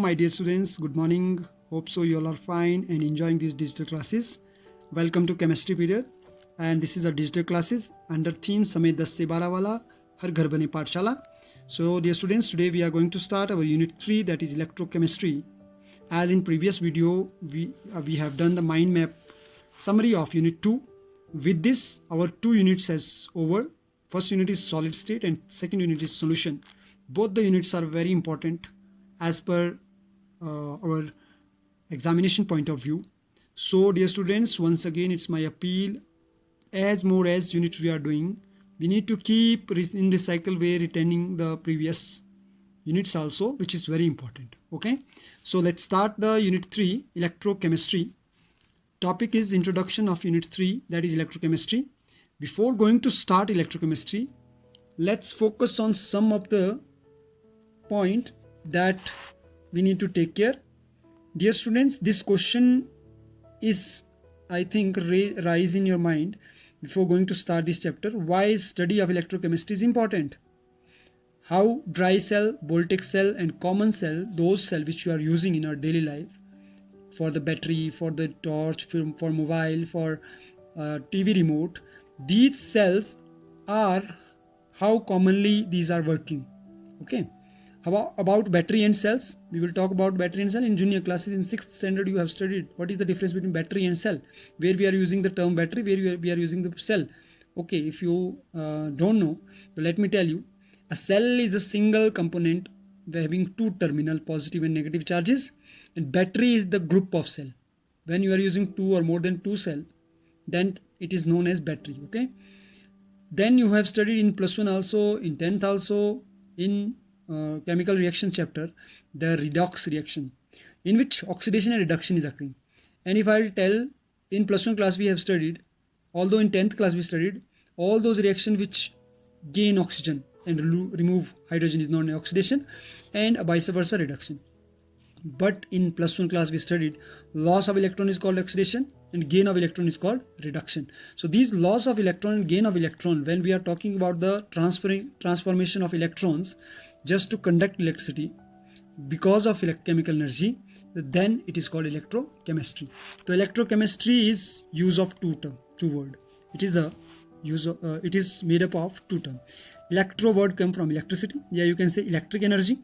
my dear students, good morning. Hope so you all are fine and enjoying these digital classes. Welcome to chemistry period, and this is our digital classes under theme समय 10 से 12 वाला हर घर बने पाठशाला. So dear students, today we are going to start our unit 3, that is electrochemistry. As in previous video we have done the mind map summary of unit 2. With this our 2 units has over. First unit is solid state and second unit is solution. Both the units are very important as per our examination point of view. So dear students, once again it's my appeal, as more as units we are doing, we need to keep in recycle way retaining the previous units also, which is very important. Okay, so let's start the unit 3, electrochemistry. Topic is introduction of unit 3, that is electrochemistry. Before going to start electrochemistry, let's focus on some of the point that we need to take care. Dear students, this question is, I think, rise in your mind before going to start this chapter. Why study of electrochemistry is important? How dry cell, voltaic cell and common cell, those cells which you are using in our daily life, for the battery, for the torch, for mobile, for TV remote, these cells are, how commonly these are working. Okay, about battery and cells, we will talk about battery and cell in junior classes. In 6th standard you have studied what is the difference between battery and cell, where we are using the term battery, where we are using the cell. Okay, if you don't know, so let me tell you, a cell is a single component having 2 terminal, positive and negative charges, and battery is the group of cell. When you are using 2 or more than 2 cell, then it is known as battery. Okay, then you have studied in +1 also, in 10th also, in chemical reaction chapter, the redox reaction, in which oxidation and reduction is occurring. And if I will tell, in +1 class we have studied, although in 10th class we studied, all those reactions which gain oxygen and remove hydrogen is known as oxidation, and vice versa reduction. But in +1 class we studied loss of electron is called oxidation and gain of electron is called reduction. So these loss of electron and gain of electron, when we are talking about the transformation of electrons just to conduct electricity because of chemical energy, then it is called electrochemistry. So electrochemistry is use of two word. It is a use of, it is made up of 2 terms. Electro word come from electricity, yeah, you can say electric energy.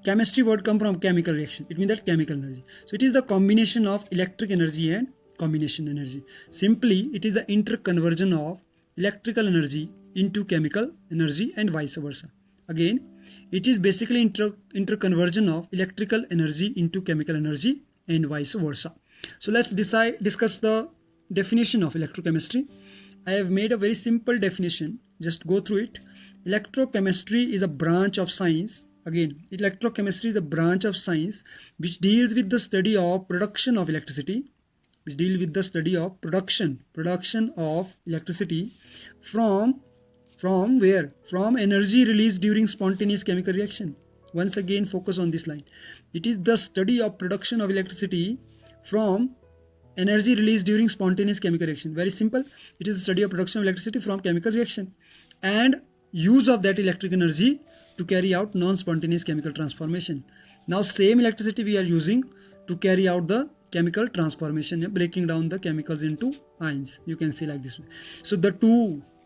Chemistry word come from chemical reaction, it means that chemical energy. So it is the combination of electric energy and combination energy. Simply it is the interconversion of electrical energy into chemical energy and vice versa. Again, it is basically interconversion of electrical energy into chemical energy and vice versa. So let's discuss the definition of electrochemistry. I have made a very simple definition, just go through it. Electrochemistry is a branch of science. Again, electrochemistry is a branch of science which deals with the study of production of electricity, production of electricity from where? From energy released during spontaneous chemical reaction. Once again, focus on this line. It is the study of production of electricity from energy released during spontaneous chemical reaction. Very simple. It is the study of production of electricity from chemical reaction and use of that electric energy to carry out non-spontaneous chemical transformation. Now same electricity we are using to carry out the chemical transformation, breaking down the chemicals into ions. You can see like this way. So the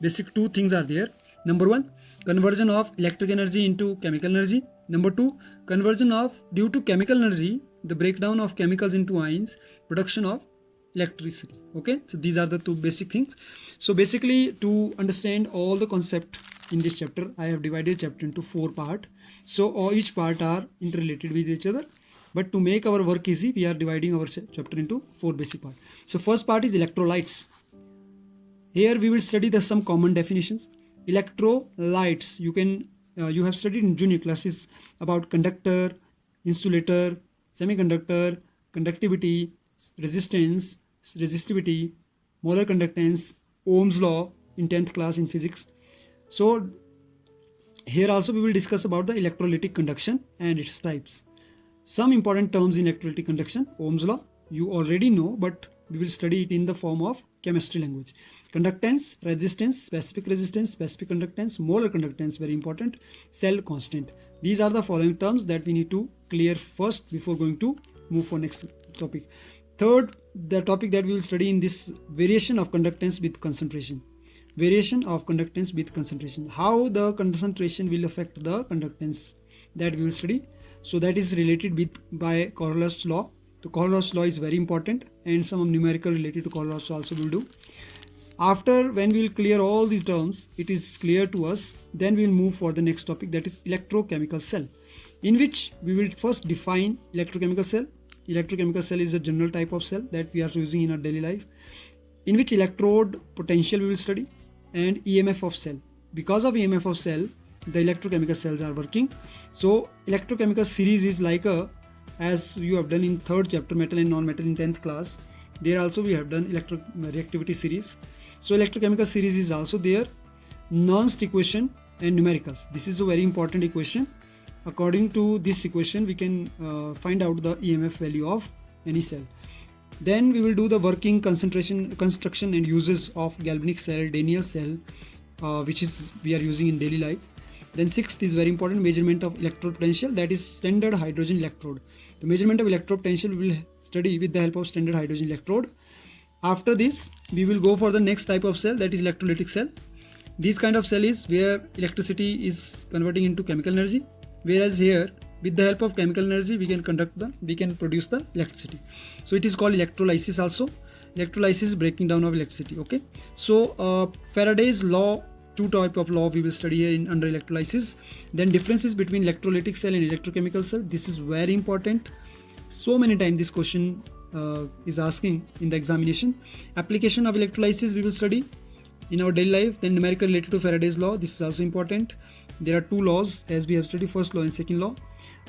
basic two things are there. Number 1, conversion of electric energy into chemical energy. Number 2, conversion of, due to chemical energy, the breakdown of chemicals into ions, production of electricity. Okay, so these are the 2 basic things. So basically, to understand all the concept in this chapter, I have divided chapter into 4 parts. So each part are interrelated with each other. But to make our work easy, we are dividing our chapter into 4 basic parts. So first part is electrolytes. Here we will study some common definitions. Electrolytes, you have studied in junior classes about conductor, insulator, semiconductor, conductivity, resistance, resistivity, molar conductance, Ohm's law in 10th class in physics. So here also we will discuss about the electrolytic conduction and its types. Some important terms in electrolytic conduction: Ohm's law, you already know, but we will study it in the form of chemistry language. Conductance, resistance, specific conductance, molar conductance, very important, cell constant. These are the following terms that we need to clear first before going to move for next topic. Third, the topic that we will study in this, variation of conductance with concentration. Variation of conductance with concentration. How the concentration will affect the conductance, that we will study. So that is related with by Coriolis law. The Coriolis law is very important, and some numerical related to Coriolis law also will do. After when we will clear all these terms, it is clear to us, then we will move for the next topic, that is electrochemical cell, in which we will first define electrochemical cell. Electrochemical cell is a general type of cell that we are using in our daily life, in which electrode potential we will study, and EMF of cell. Because of EMF of cell, the electrochemical cells are working. So electrochemical series is like a, as you have done in third chapter, metal and non-metal, in 10th class, there also we have done reactivity series. So electrochemical series is also there. Nernst equation and numericals. This is a very important equation. According to this equation, we can find out the EMF value of any cell. Then we will do the working, concentration, construction and uses of galvanic cell, Daniell cell, which is we are using in daily life. Then sixth is very important, measurement of electrode potential, that is standard hydrogen electrode. The measurement of electrode potential we will study with the help of standard hydrogen electrode. After this, we will go for the next type of cell, that is electrolytic cell. This kind of cell is where electricity is converting into chemical energy, whereas here with the help of chemical energy we can produce the electricity. So it is called electrolysis also. Electrolysis is breaking down of electricity. Okay, so Faraday's law, two type of law we will study here in under electrolysis. Then differences between electrolytic cell and electrochemical cell. This is very important. So many times this question is asking in the examination. Application of electrolysis we will study in our daily life. Then numerical related to Faraday's law. This is also important. There are two laws as we have studied, first law and second law.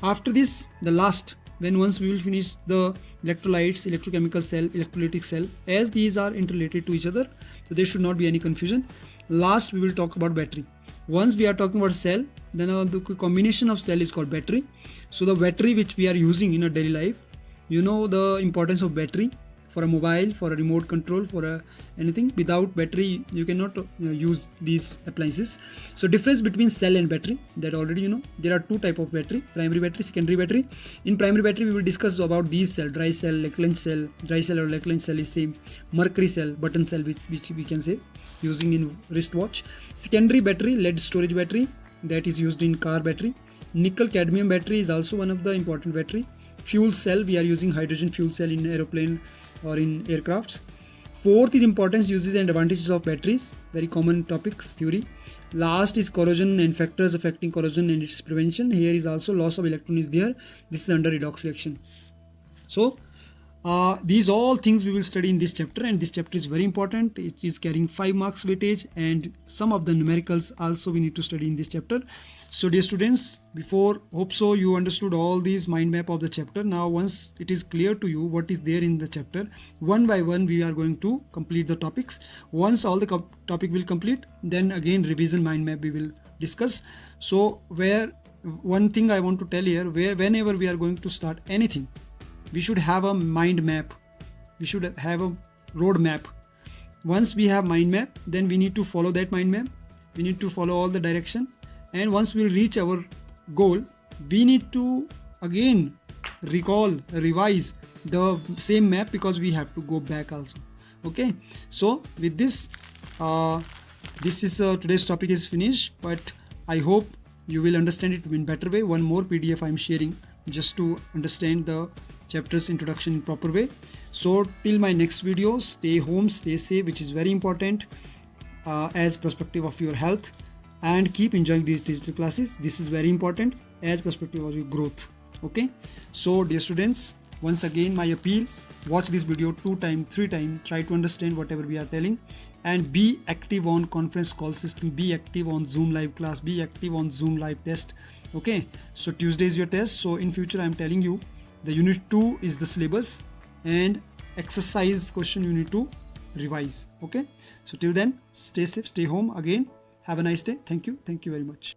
After this, the last, once we will finish the electrolytes, electrochemical cell, electrolytic cell, as these are interrelated to each other, so there should not be any confusion. Last, we will talk about battery. Once we are talking about cell, then the combination of cell is called battery. So the battery which we are using in our daily life, you know the importance of battery for a mobile, for a remote control, for anything. Without battery you cannot use these appliances. So difference between cell and battery, that already you know. There are two type of battery, primary battery, secondary battery. In primary battery we will discuss about these cell, dry cell, Lagrange cell. Dry cell or Lagrange cell is same. Mercury cell, button cell, which we can say using in wristwatch. Secondary battery, lead storage battery, that is used in car battery. Nickel cadmium battery is also one of the important battery. Fuel cell, we are using hydrogen fuel cell in aeroplane or in aircrafts. Fourth is importance, uses and advantages of batteries, very common topics, theory. Last is corrosion and factors affecting corrosion and its prevention. Here is also loss of electron is there. This is under redox reaction. So these all things we will study in this chapter, and this chapter is very important. It is carrying 5 marks weightage, and some of the numericals also we need to study in this chapter. So dear students, hope so you understood all these mind map of the chapter. Now once it is clear to you what is there in the chapter, one by one we are going to complete the topics. Once all the topic will complete, then again revision mind map we will discuss. So one thing I want to tell here, whenever we are going to start anything, we should have a mind map. We should have a road map. Once we have mind map, then we need to follow that mind map. We need to follow all the direction. And once we reach our goal, we need to again revise the same map, because we have to go back also. Okay. So with this, today's topic is finished, but I hope you will understand it in better way. One more PDF I am sharing just to understand the chapter's introduction in proper way. So till my next video, stay home, stay safe, which is very important as perspective of your health, and keep enjoying these digital classes. This is very important as perspective of your growth. Okay, so dear students, once again my appeal, watch this video 2 times, 3 times, try to understand whatever we are telling, and be active on conference call system, be active on Zoom live class, be active on Zoom live test. Okay, so Tuesday is your test. So in future I am telling you, the unit 2 is the syllabus, and exercise question you need to revise. Okay, so till then, stay safe, stay home. Again, have a nice day. Thank you very much.